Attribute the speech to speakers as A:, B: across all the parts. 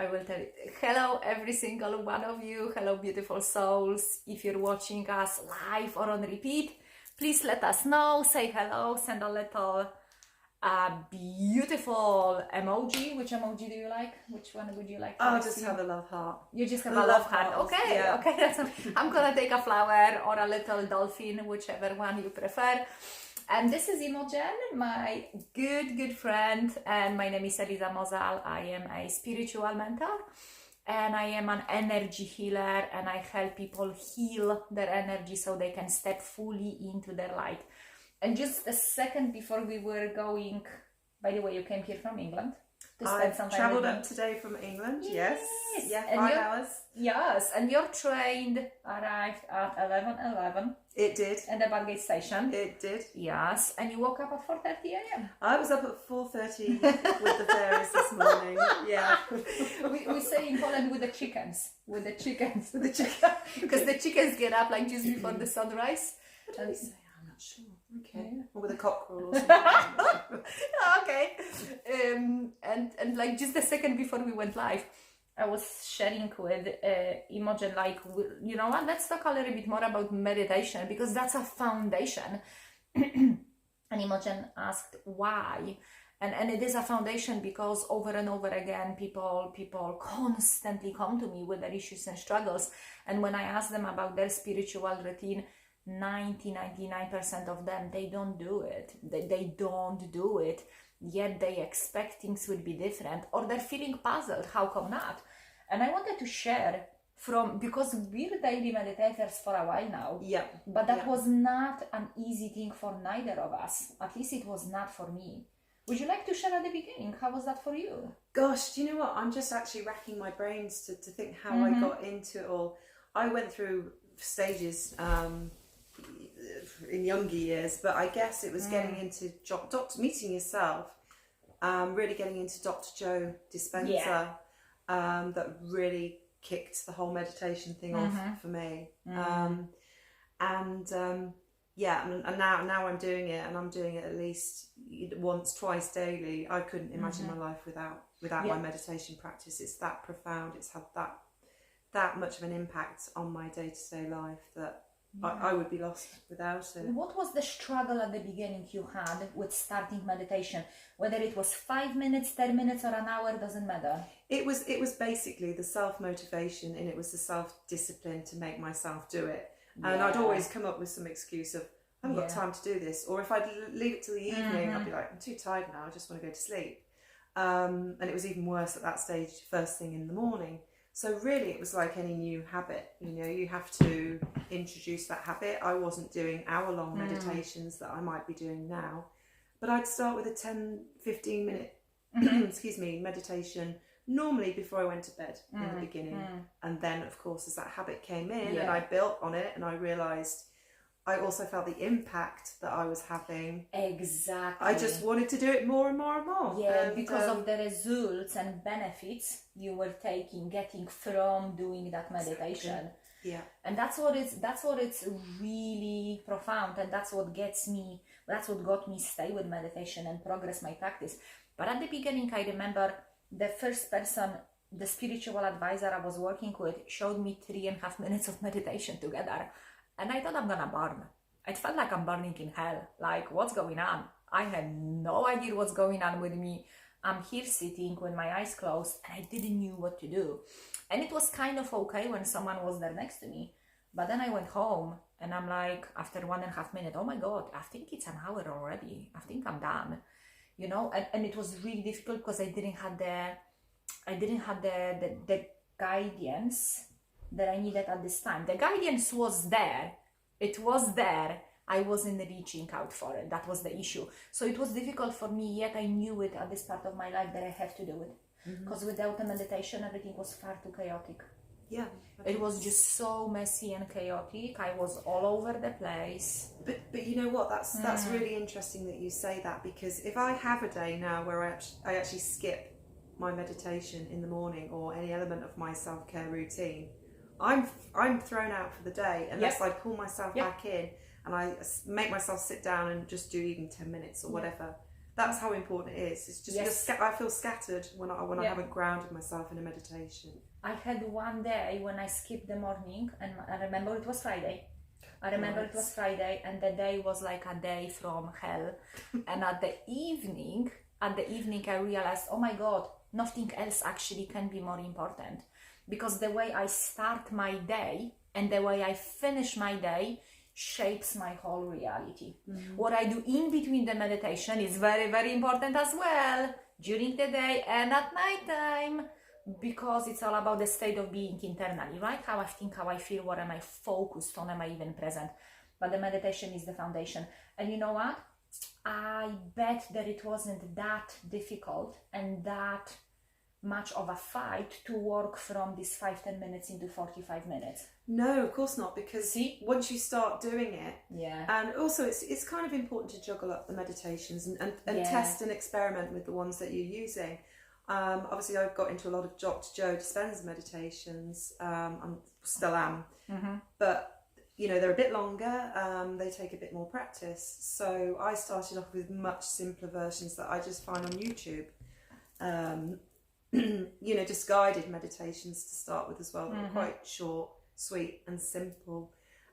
A: I will tell it. Hello, every single one of you. Hello, beautiful souls. If you're watching us live or on repeat, please let us know. Say hello. Send a little beautiful emoji. Which emoji do you like? Which one would you like?
B: I'll just have a love heart.
A: You just have a love heart. Okay,
B: yeah.
A: okay. I'm gonna take a flower or a little dolphin, whichever one you prefer. And this is Imogen, my good friend, and my name is Eliza Mozal. I am a spiritual mentor, and I am an energy healer, and I help people heal their energy so they can step fully into their light. And just a second before we were going, by the way, you came here from England to spend some time.
B: I travelled up today from England, yes. Yeah,
A: and
B: 5 hours.
A: Yes, and your train arrived at 11:11.
B: It did.
A: And the Badgate station.
B: It did.
A: Yes, and you woke up at 4:30 a.m.
B: I was up at 4:30 with the fairies this morning. Yeah.
A: we say in Poland with the chickens. With the chickens. Because the chickens get up like just before the sunrise.
B: What did we say? I'm not sure. Okay.
A: Yeah.
B: Or with a cockerel or something.
A: Okay. And like just a second before we went live, I was sharing with Imogen, like, you know what, let's talk a little bit more about meditation, because that's a foundation. And Imogen asked why. And it is a foundation because over and over again, people constantly come to me with their issues and struggles. And when I ask them about their spiritual routine, 99% of them, they don't do it. They don't do it. Yet they expect things will be different, or they're feeling puzzled. How come not? And I wanted to share because we're daily meditators for a while now.
B: Yeah.
A: But that was not an easy thing for neither of us. At least it was not for me. Would you like to share at the beginning? How was that for you?
B: Gosh, do you know what? I'm just actually racking my brains to think how I got into it all. I went through stages in younger years, but I guess it was getting into meeting yourself, really getting into Dr. Joe Dispenza, that really kicked the whole meditation thing off for me. And now I'm doing it, and I'm doing it at least once, twice daily. I couldn't imagine my life without my meditation practice. It's that profound. It's had that much of an impact on my day-to-day life that I would be lost without it.
A: What was the struggle at the beginning you had with starting meditation? Whether it was 5 minutes, 10 minutes, or an hour, doesn't matter.
B: It was basically the self-motivation, and it was the self-discipline to make myself do it. And I'd always come up with some excuse of, I haven't got time to do this. Or if I'd leave it till the evening, I'd be like, I'm too tired now, I just want to go to sleep. And it was even worse at that stage, first thing in the morning. So really it was like any new habit, you have to introduce that habit. I wasn't doing hour-long meditations that I might be doing now, but I'd start with a 10-15 minute meditation, normally before I went to bed in the beginning. And then of course as that habit came in and I built on it, and I realised I also felt the impact that I was having.
A: Exactly.
B: I just wanted to do it more and more and more.
A: Yeah, and because of the results and benefits you were getting from doing that meditation.
B: Exactly. Yeah.
A: And that's what it's really profound, and that's what got me stay with meditation and progress my practice. But at the beginning, I remember the first person, the spiritual advisor I was working with, showed me 3.5 minutes of meditation together. And I thought I'm gonna burn. It felt like I'm burning in hell. Like, what's going on? I had no idea what's going on with me. I'm here sitting with my eyes closed, and I didn't know what to do. And it was kind of okay when someone was there next to me. But then I went home, and I'm like, after 1.5 minutes, oh my God, I think it's an hour already. I think I'm done. And it was really difficult because I didn't have the guidance that I needed at this time. The guidance was there. It was there. I wasn't reaching out for it. That was the issue. So it was difficult for me, yet I knew it at this part of my life that I have to do it. Because without the meditation, everything was far too chaotic.
B: Yeah.
A: It was just so messy and chaotic. I was all over the place.
B: But you know what? That's really interesting that you say that, because if I have a day now where I actually skip my meditation in the morning or any element of my self-care routine, I'm thrown out for the day unless I pull myself back in and I make myself sit down and just do even 10 minutes or whatever. that's how important it is. It's just
A: Yes.
B: I feel scattered when I haven't grounded myself in a meditation.
A: I had one day when I skipped the morning, and I remember it was Friday. It was Friday, and the day was like a day from hell. And at the evening, I realized, oh my God, nothing else actually can be more important. Because the way I start my day and the way I finish my day shapes my whole reality. What I do in between the meditation is very, very important as well, during the day and at night time. Because it's all about the state of being internally, right? How I think, how I feel, what am I focused on, am I even present? But the meditation is the foundation. And you know what? I bet that it wasn't that difficult and that much of a fight to work from this 5-10 minutes into 45 minutes.
B: No, of course not, because once you start doing it, and also it's kind of important to juggle up the meditations and test and experiment with the ones that you're using. Obviously, I've got into a lot of Dr. Joe Dispenza meditations. I still am, but you know they're a bit longer. They take a bit more practice. So I started off with much simpler versions that I just find on YouTube. You know, just guided meditations to start with as well. They're quite short, sweet, and simple.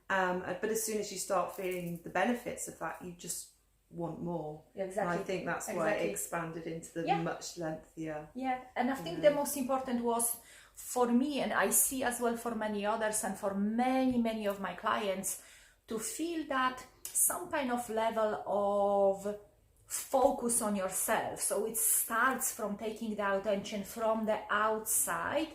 B: But as soon as you start feeling the benefits of that, you just want more.
A: Exactly.
B: And I think that's why it expanded into the much lengthier.
A: Yeah, and I think the most important was for me, and I see as well for many others and for many of my clients, to feel that some kind of level of focus on yourself. So it starts from taking the attention from the outside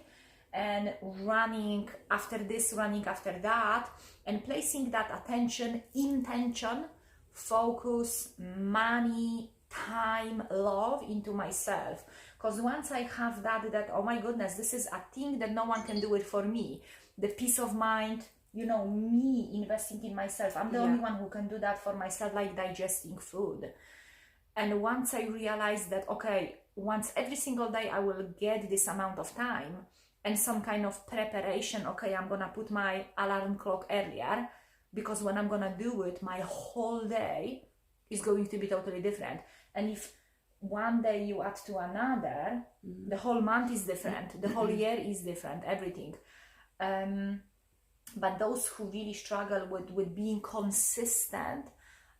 A: and running after this, running after that, and placing that attention, intention, focus, money, time, love into myself. Because once I have that, oh my goodness, this is a thing that no one can do it for me. The peace of mind, you know, me investing in myself. I'm the only one who can do that for myself, like digesting food. And once I realized that, okay, once every single day I will get this amount of time and some kind of preparation, okay, I'm gonna put my alarm clock earlier, because when I'm gonna do it, my whole day is going to be totally different. And if one day you add to another, the whole month is different, the whole year is different, everything. But those who really struggle with being consistent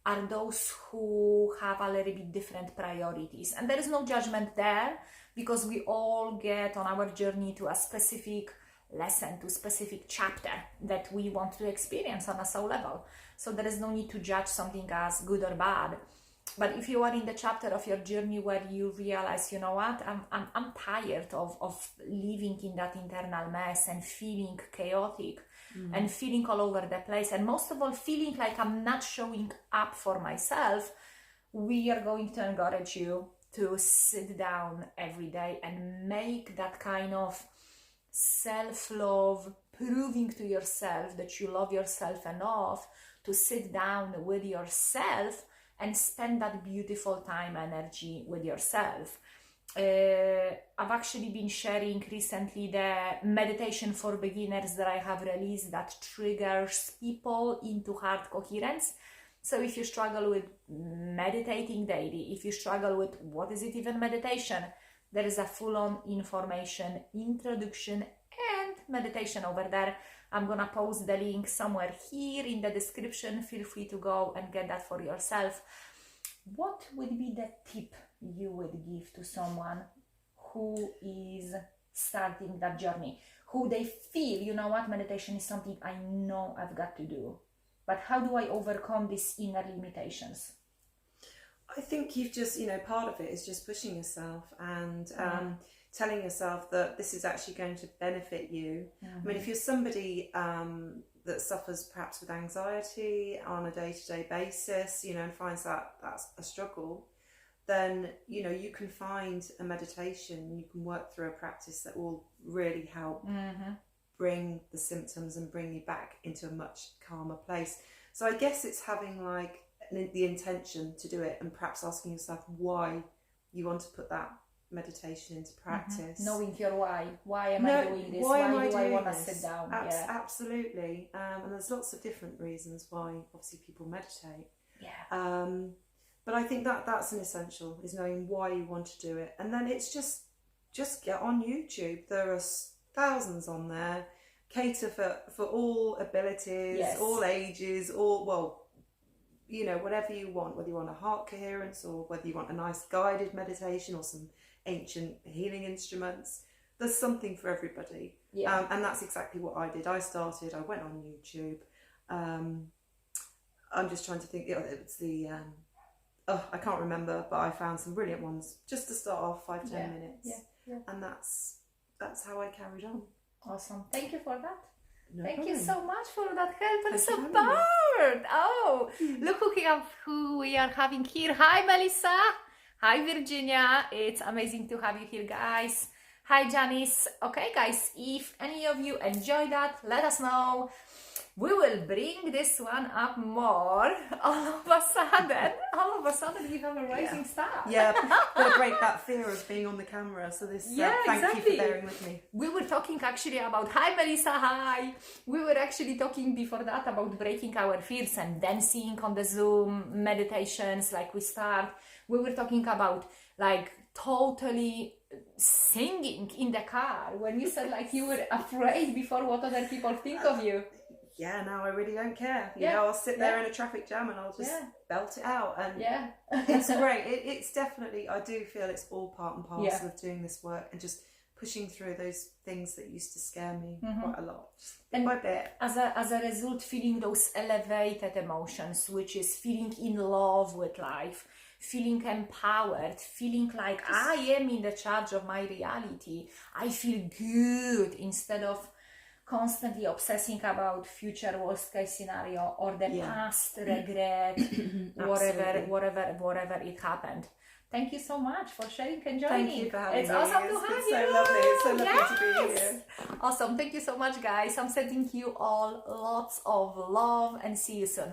A: are those who have a little bit different priorities. And there is no judgment there, because we all get on our journey to a specific lesson, to a specific chapter that we want to experience on a soul level. So there is no need to judge something as good or bad. But if you are in the chapter of your journey where you realize, you know what, I'm tired of living in that internal mess and feeling chaotic and feeling all over the place, and most of all feeling like I'm not showing up for myself, we are going to encourage you to sit down every day and make that kind of self-love, proving to yourself that you love yourself enough to sit down with yourself and spend that beautiful time, energy with yourself. I've actually been sharing recently the meditation for beginners that I have released that triggers people into heart coherence. So if you struggle with meditating daily, if you struggle with what is it even meditation, there is a full-on information, introduction and meditation over there. I'm gonna post the link somewhere here in the description. Feel free to go and get that for yourself. What would be the tip you would give to someone who is starting that journey, who they feel, you know what, meditation is something I know I've got to do, but how do I overcome these inner limitations?
B: I think you've just, you know, part of it is just pushing yourself and telling yourself that this is actually going to benefit you. I mean, if you're somebody that suffers perhaps with anxiety on a day-to-day basis, you know, and finds that that's a struggle, then, you know, you can find a meditation, you can work through a practice that will really help bring the symptoms and bring you back into a much calmer place. So I guess it's having like the intention to do it, and perhaps asking yourself why you want to put that meditation into practice.
A: Knowing your why am I doing this, why do I want to sit down?
B: Absolutely. And there's lots of different reasons why obviously people meditate. But I think that that's an essential, is knowing why you want to do it. And then it's just get on YouTube. There are thousands on there. Cater for all abilities,
A: Yes.
B: all ages, all, well, you know, whatever you want, whether you want a heart coherence or whether you want a nice guided meditation or some ancient healing instruments. There's something for everybody.
A: Yeah.
B: And that's exactly what I did. I went on YouTube. I'm just trying to think, it's the, I can't remember, but I found some brilliant ones just to start off, 5-10 minutes.
A: Yeah.
B: And that's how I carried on.
A: Awesome. Thank you for that.
B: No
A: Thank
B: problem.
A: you so much for that help and
B: Thank you for
A: support. Oh, look who we are having here. Hi, Melissa. Hi, Virginia. It's amazing to have you here, guys. Hi, Janice. Okay, guys, if any of you enjoy that, let us know. We will bring this one up more. All of a sudden, we have a rising star.
B: Yeah, gotta break that fear of being on the camera. So thank you for bearing with me.
A: We were talking actually about, hi Melissa, hi. We were actually talking before that about breaking our fears and dancing on the Zoom meditations like we start. We were talking about like totally singing in the car when you said like you were afraid before what other people think of you.
B: Yeah, now I really don't care. You know, I'll sit there in a traffic jam and I'll just belt it out. And it's great. It's definitely, I do feel it's all part and parcel of doing this work and just pushing through those things that used to scare me quite a lot, just bit by bit.
A: As a result, feeling those elevated emotions, which is feeling in love with life, feeling empowered, feeling like I am in the charge of my reality. I feel good instead of constantly obsessing about future worst case scenario or the past regret, whatever it happened. Thank you so much for sharing and joining.
B: Thank you for having me.
A: It's awesome to have you.
B: It's so lovely. It's so lovely to be here.
A: Awesome. Thank you so much, guys. I'm sending you all lots of love and see you soon.